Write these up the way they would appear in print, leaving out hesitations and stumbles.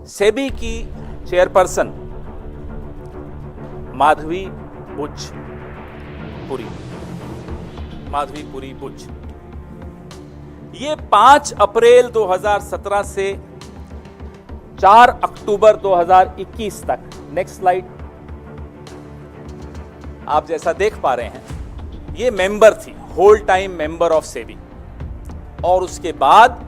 सेबी की चेयरपर्सन माधवी पुरी बुच, ये 5 अप्रैल 2017 से 4 अक्टूबर 2021 तक, नेक्स्ट स्लाइड, आप जैसा देख पा रहे हैं, ये मेंबर थी, whole time member of SEBI. और उसके बाद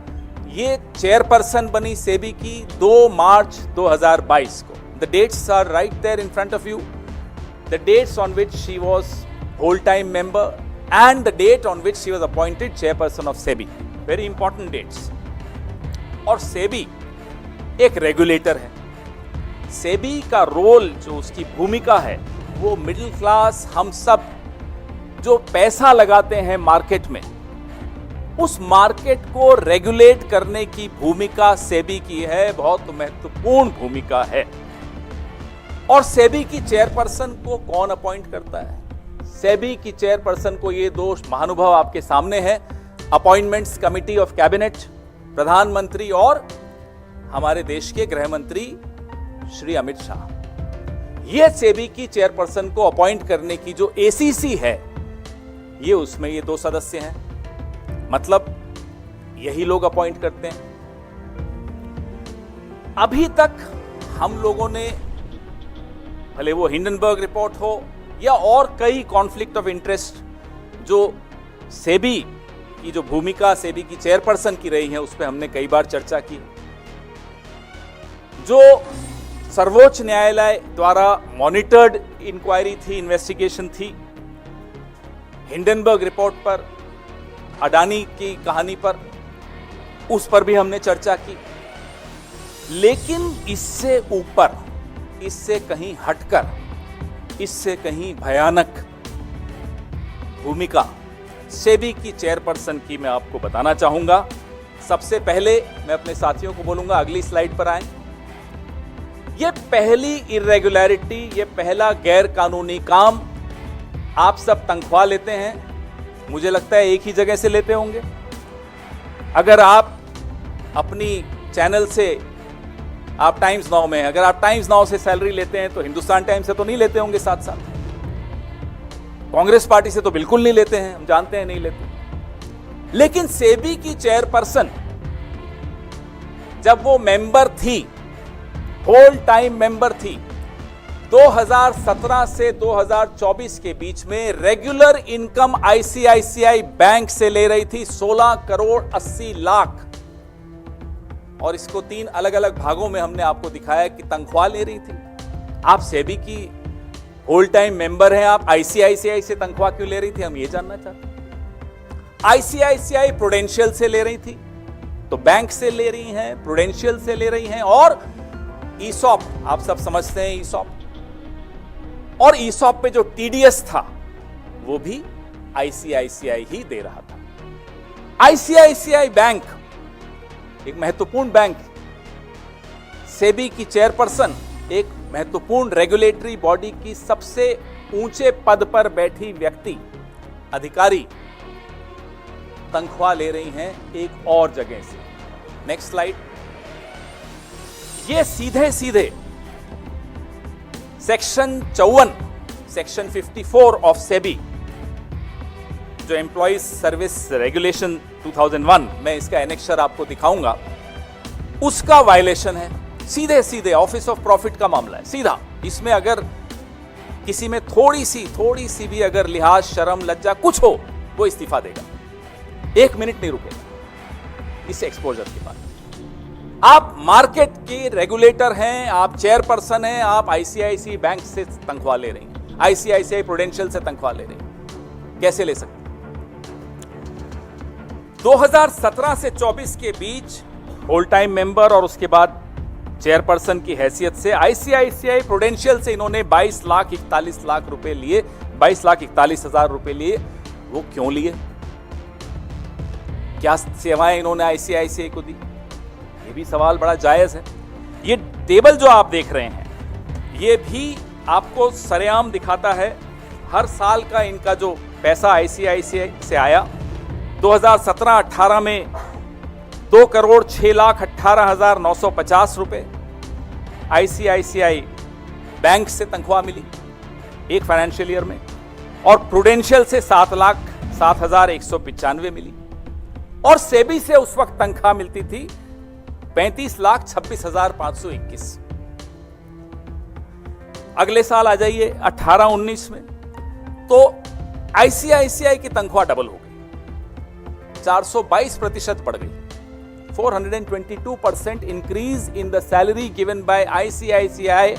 ये चेयरपर्सन बनी सेबी की 2 मार्च 2022 को। The dates are right there in front of you, the dates on which she was whole time member and the date on which she was appointed chairperson of SEBI, very important dates. और सेबी एक regulator है। सेबी का role, जो उसकी भूमिका है, वो middle class, हम सब जो पैसा लगाते हैं मार्केट में, उस मार्केट को रेगुलेट करने की भूमिका सेबी की है, बहुत महत्वपूर्ण भूमिका है। और सेबी की चेयरपर्सन को कौन अपॉइंट करता है? सेबी की चेयरपर्सन को, ये 2 महानुभाव आपके सामने हैं, अपॉइंटमेंट्स कमिटी ऑफ कैबिनेट, प्रधानमंत्री और हमारे देश के गृह मंत्री श्री अमित शाह। ये सेबी की चेयरपर्सन को अपॉइंट करने की जो एसीसी है, ये उसमें ये 2 सदस्य हैं, मतलब यही लोग अपॉइंट करते हैं। अभी तक हम लोगों ने, भले वो हिंडनबर्ग रिपोर्ट हो या और कई कॉन्फ्लिक्ट ऑफ इंटरेस्ट जो सेबी की जो भूमिका सेबी की चेयरपर्सन की रही है, उस पर हमने कई बार चर्चा की। जो सर्वोच्च न्यायालय द्वारा मॉनिटर्ड इंक्वायरी थी, इन्वेस्टिगेशन थी, हिंडनबर्ग रिपोर्ट पर, अडानी की कहानी पर, उस पर भी हमने चर्चा की। लेकिन इससे ऊपर, इससे कहीं हटकर, इससे कहीं भयानक भूमिका सेबी की चेयरपर्सन की मैं आपको बताना चाहूंगा। सबसे पहले मैं अपने साथियों को बोलूंगा, अगली स्लाइड पर आएं। ये पहली इरेगुलरिटी, ये पहला गैर कानूनी काम, आप सब तनख्वाह लेते हैं, मुझे लगता है एक ही जगह से लेते होंगे। अगर आप अपनी चैनल से, आप टाइम्स नाउ में, अगर आप टाइम्स नाउ से सैलरी लेते हैं तो हिंदुस्तान टाइम्स से तो नहीं लेते होंगे साथ साथ। कांग्रेस पार्टी से तो बिल्कुल नहीं लेते हैं, हम जानते हैं नहीं लेते। लेकिन सेबी की चेयरपर्सन जब वो मेंबर थी, होल टाइम मेंबर थी, 2017 से 2024 के बीच में रेगुलर इनकम आईसीआईसीआई बैंक से ले रही थी 16 करोड़ 80 लाख। और इसको 3 अलग अलग भागों में हमने आपको दिखाया कि तनख्वाह ले रही थी। आप सेबी की होल टाइम मेंबर हैं, आप आईसीआईसीआई से तनख्वाह क्यों ले रही थी, हम ये जानना चाहते हैं। आईसीआईसीआई प्रूडेंशियल से ले रही थी, तो बैंक से ले रही हैं, प्रूडेंशियल से ले रही हैं। और ईसॉप, आप सब समझते हैं ईसॉप, और ईसॉप पे जो टीडीएस था वो भी आईसीआईसीआई ही दे रहा था। आईसीआईसीआई बैंक एक महत्वपूर्ण बैंक, सेबी की चेयरपर्सन एक महत्वपूर्ण रेगुलेटरी बॉडी की सबसे ऊंचे पद पर बैठी व्यक्ति, अधिकारी, तनख्वाह ले रही हैं एक और जगह से। Next slide. ये सीधे सीधे सेक्शन 54, सेक्शन 54 ऑफ सेबी, जो एम्प्लॉइज सर्विस रेगुलेशन 2001, मैं इसका एनेक्शर आपको दिखाऊंगा, उसका वायलेशन है। सीधे सीधे ऑफिस ऑफ प्रॉफिट का मामला है, सीधा। इसमें अगर किसी में थोड़ी सी भी अगर लिहाज, शर्म, लज्जा कुछ हो, वो इस्तीफा देगा, 1 मिनट नहीं रुकेगा इस एक्सपोजर के बाद। आप मार्केट के रेगुलेटर हैं, आप चेयरपर्सन हैं, आप आईसीआईसीआई बैंक से तनख्वाह ले रही हैं, आईसीआईसीआई प्रूडेंशियल से तनख्वाह ले रही हैं, कैसे ले सकते? 2017 से 24 के बीच होल टाइम मेंबर और उसके बाद चेयरपर्सन की हैसियत से आईसीआईसीआई प्रूडेंशियल से इन्होंने 22,41 लाख रुपए लिए, 22,41,000 रुपए लिए। वो क्यों लिए? क्या सेवाएं इन्होंने आईसीआईसीआई को दी? ये भी सवाल बड़ा जायज है। ये टेबल जो आप देख रहे हैं, ये भी आपको सरेआम दिखाता है हर साल का इनका जो पैसा आईसीआईसीआई से आया। 2017-18 में 2,06,18,950 रुपए, आईसीआईसीआई बैंक से तनख्वाह मिली एक फाइनेंशियल ईयर में, और प्रूडेंशियल से 7,07,195 मिली, और सेबी से उस वक्त तनख्वाह मिलती थी 35,26,521। अगले साल आ जाइए 18-19 में, तो आईसीआईसीआई की तनख्वाह डबल हो गई, 422% बढ़ गई। 422% increase in the salary given by ICICI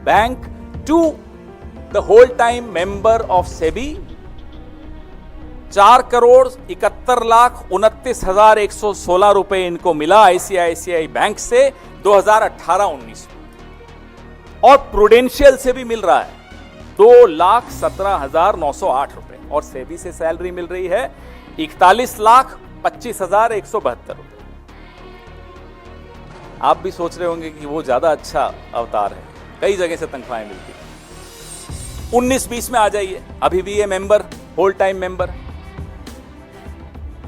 Bank to the whole-time member of SEBI। 4,71,29,116 रुपए इनको मिला आईसीआईसीआई बैंक से 2018-19 में, और प्रूडेंशियल से भी मिल रहा है 2,17,908 रुपए, और सेबी से सैलरी मिल रही है 41,25,172 रुपए। आप भी सोच रहे होंगे कि वो ज्यादा अच्छा अवतार है, कई जगह से तनख्वाहें मिलती हैं। 19-20 में आ जाइए, अभी भी ये मेंबर होल टाइम मेंबर,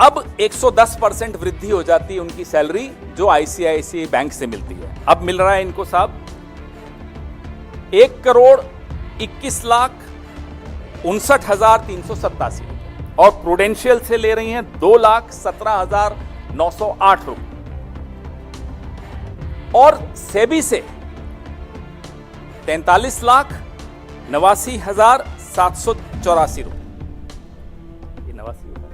अब 110% वृद्धि हो जाती है उनकी सैलरी जो आईसीआईसीआई बैंक से मिलती है। अब मिल रहा है इनको साहब 1,21,59,387 रुपए, और प्रूडेंशियल से ले रही हैं 2,17,908 रुपए, और सेबी से 43,89,784 रुपए। ये 89 होता है।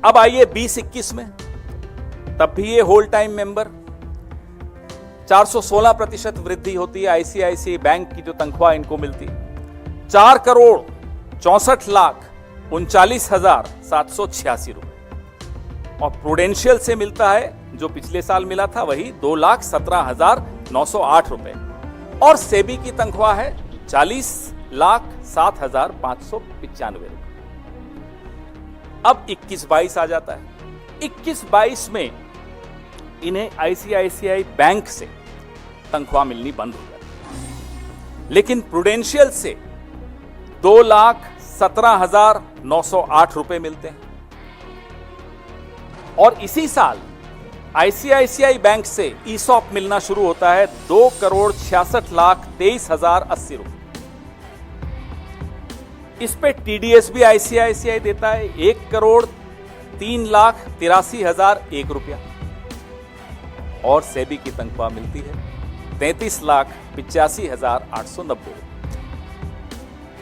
अब आइए 20-21 में, तब भी ये होल टाइम मेंबर, 416% वृद्धि होती है आईसीआईसीआई बैंक की जो तनख्वाह इनको मिलती है 4,64,39,786 रुपए, और प्रूडेंशियल से मिलता है जो पिछले साल मिला था वही 2,17,908 रुपए, और सेबी की तनख्वाह है 40,07,595 रुपए। अब 21-22 आ जाता है। 21-22 में इन्हें आईसीआईसीआई बैंक से तनख्वाह मिलनी बंद हो जाती है, लेकिन प्रूडेंशियल से 2,17,908 रुपए मिलते हैं, और इसी साल आईसीआईसीआई बैंक से ईसॉप मिलना शुरू होता है 2,66,23,080 रुपए। इस पे टीडीएस भी आईसीआईसीआई देता है 1,03,83,001 रुपया, और सेबी की तनख्वाह मिलती है 33,85,890 रुपए।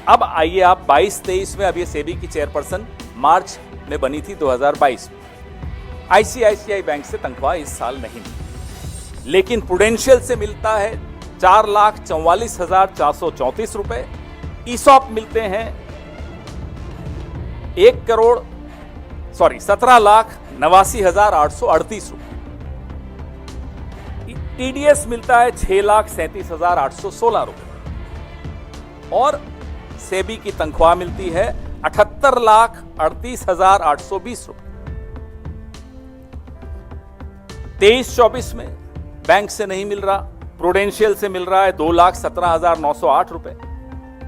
अब आइए आप 22-23 में, अब ये सेबी की चेयरपर्सन मार्च में बनी थी 2022 में। आईसीआईसीआई बैंक से तनख्वाह इस साल नहीं मिली, लेकिन प्रूडेंशियल से मिलता है 4,44,434 रुपए, ईसॉप मिलते हैं 17,89,838 रुपए, टीडीएस मिलता है 6,37,816 रुपए, और सेबी की तनख्वाह मिलती है 78,38,820 रुपए। 23-24 में बैंक से नहीं मिल रहा, प्रूडेंशियल से मिल रहा है 2,17,908 रुपए,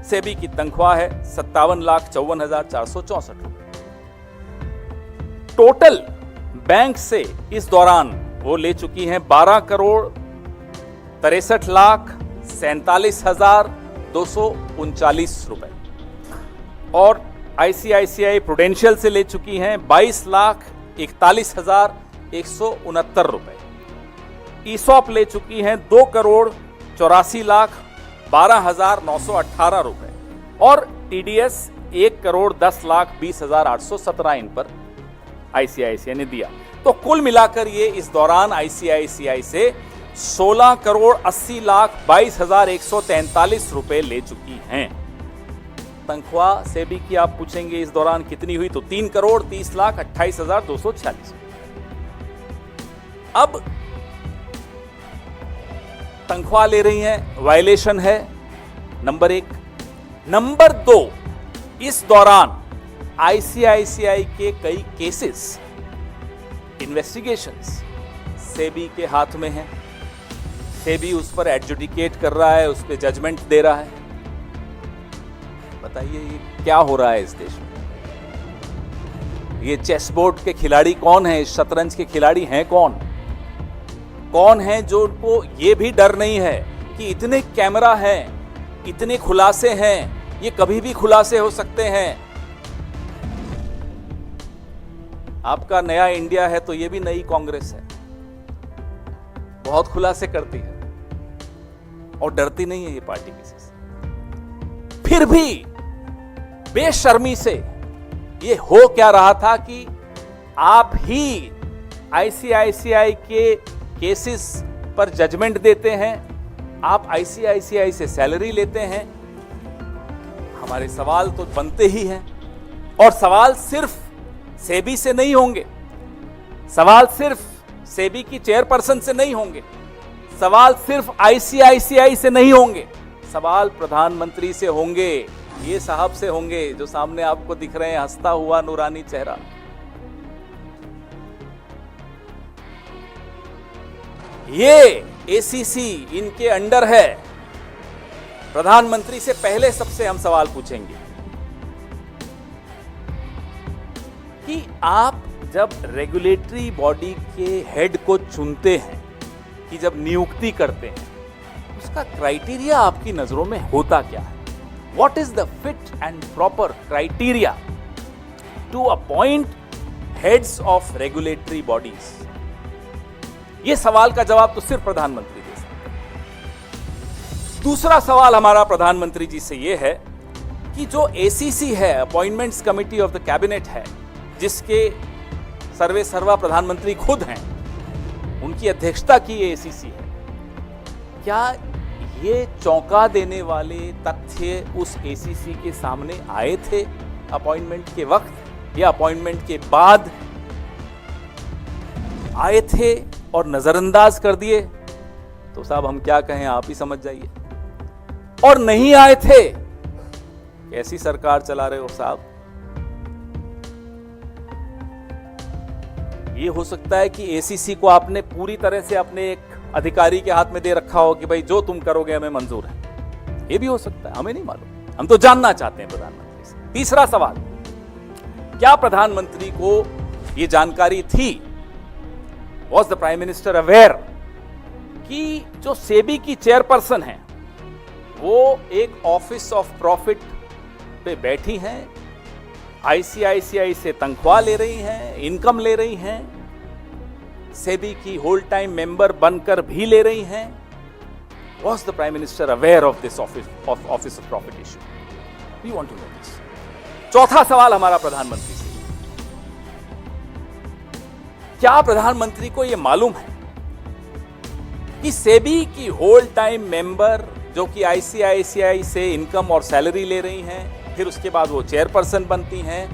सेबी की तनख्वाह है 57,54,464 रुपए। टोटल बैंक से इस दौरान वो ले चुकी हैं 12,63,47,239 रुपए, और आईसीआईसीआई प्रूडेंशियल से ले चुकी हैं 22,41,169 रुपए, ईसॉप ले चुकी हैं 2,84,12,918 रुपए, और टीडीएस 1,10,20,817 इन पर आईसीआईसीआई ने दिया। तो कुल मिलाकर ये इस दौरान आईसीआईसीआई से 16,80,22,143 रुपए ले चुकी हैं। तनख्वाह सेबी की आप पूछेंगे इस दौरान कितनी हुई, तो 3,30,28,246। अब तनख्वाह ले रही हैं, वायलेशन है नंबर 1। नंबर 2, इस दौरान आईसीआईसीआई के कई केसेस, इन्वेस्टिगेशंस सेबी के हाथ में हैं, सेबी उस पर एडजुडिकेट कर रहा है, उस पर जजमेंट दे रहा है। बताइए ये क्या हो रहा है इस देश में? ये चेस बोर्ड के खिलाड़ी कौन है, इस शतरंज के खिलाड़ी हैं कौन? कौन है जो उनको ये भी डर नहीं है कि इतने कैमरा हैं, इतने खुलासे हैं, ये कभी भी खुलासे हो सकते हैं। आपका नया इंडिया है तो ये भी नई कांग्रेस है, बहुत खुलासे करती है और डरती नहीं है ये पार्टी किसी से। फिर भी बेशर्मी से ये हो क्या रहा था कि आप ही आईसीआईसीआई के केसेस पर जजमेंट देते हैं, आप आईसीआईसीआई से सैलरी लेते हैं। हमारे सवाल तो बनते ही हैं, और सवाल सिर्फ सेबी से नहीं होंगे, सवाल सिर्फ सेबी की चेयरपर्सन से नहीं होंगे, सवाल सिर्फ आईसीआईसीआई से नहीं होंगे, सवाल प्रधानमंत्री से होंगे, ये साहब से होंगे जो सामने आपको दिख रहे हैं, हंसता हुआ नूरानी चेहरा। ये एसीसी इनके अंडर है। प्रधानमंत्री से पहले सबसे हम सवाल पूछेंगे कि आप जब रेगुलेटरी बॉडी के हेड को चुनते हैं, कि जब नियुक्ति करते हैं, उसका क्राइटेरिया आपकी नजरों में होता क्या है? What is the fit and proper criteria to appoint heads of regulatory bodies? ये सवाल का जवाब तो सिर्फ प्रधानमंत्री दे सकते हैं। दूसरा सवाल हमारा प्रधानमंत्री जी से ये है कि जो एसीसी है, appointments committee of the cabinet है, जिसके सर्वे सर्वा प्रधानमंत्री खुद हैं, उनकी अध्यक्षता की ये एसीसी है, क्या ये चौंका देने वाले तथ्य उस एसीसी के सामने आए थे अपॉइंटमेंट के वक्त या अपॉइंटमेंट के बाद आए थे और नजरअंदाज कर दिए? तो साहब हम क्या कहें, आप ही समझ जाइए। और नहीं आए थे, कैसी सरकार चला रहे हो साहब? ये हो सकता है कि एसीसी को आपने पूरी तरह से अपने एक अधिकारी के हाथ में दे रखा हो कि भाई जो तुम करोगे हमें मंजूर है। ये भी हो सकता है, हमें नहीं मालूम, हम तो जानना चाहते हैं प्रधानमंत्री से। तीसरा सवाल, क्या प्रधानमंत्री को ये जानकारी थी, was the prime minister aware कि जो सेबी की चेयरपर्सन है वो एक ऑफिस ऑफ प्रॉफिट पे बैठी हैं, आईसीआईसीआई से तनख्वाह ले रही हैं, इनकम ले रही हैं, सेबी की होल टाइम मेंबर बनकर भी ले रही हैं? Was the Prime Minister aware of this office of profit issue? We want to know this. चौथा सवाल हमारा प्रधानमंत्री से, क्या प्रधानमंत्री को यह मालूम है कि सेबी की होल टाइम मेंबर जो कि आईसीआईसीआई से इनकम और सैलरी ले रही हैं, फिर उसके बाद वो चेयरपर्सन बनती हैं,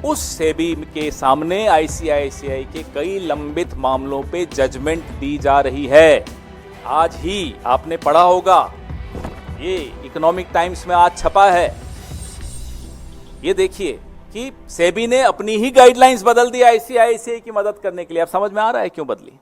उस सेबी के सामने आईसीआईसीआई के कई लंबित मामलों पे जजमेंट दी जा रही है? आज ही आपने पढ़ा होगा, ये इकोनॉमिक टाइम्स में आज छपा है। ये देखिए कि सेबी ने अपनी ही गाइडलाइंस बदल दी आईसीआईसीआई की मदद करने के लिए। अब समझ में आ रहा है क्यों बदली?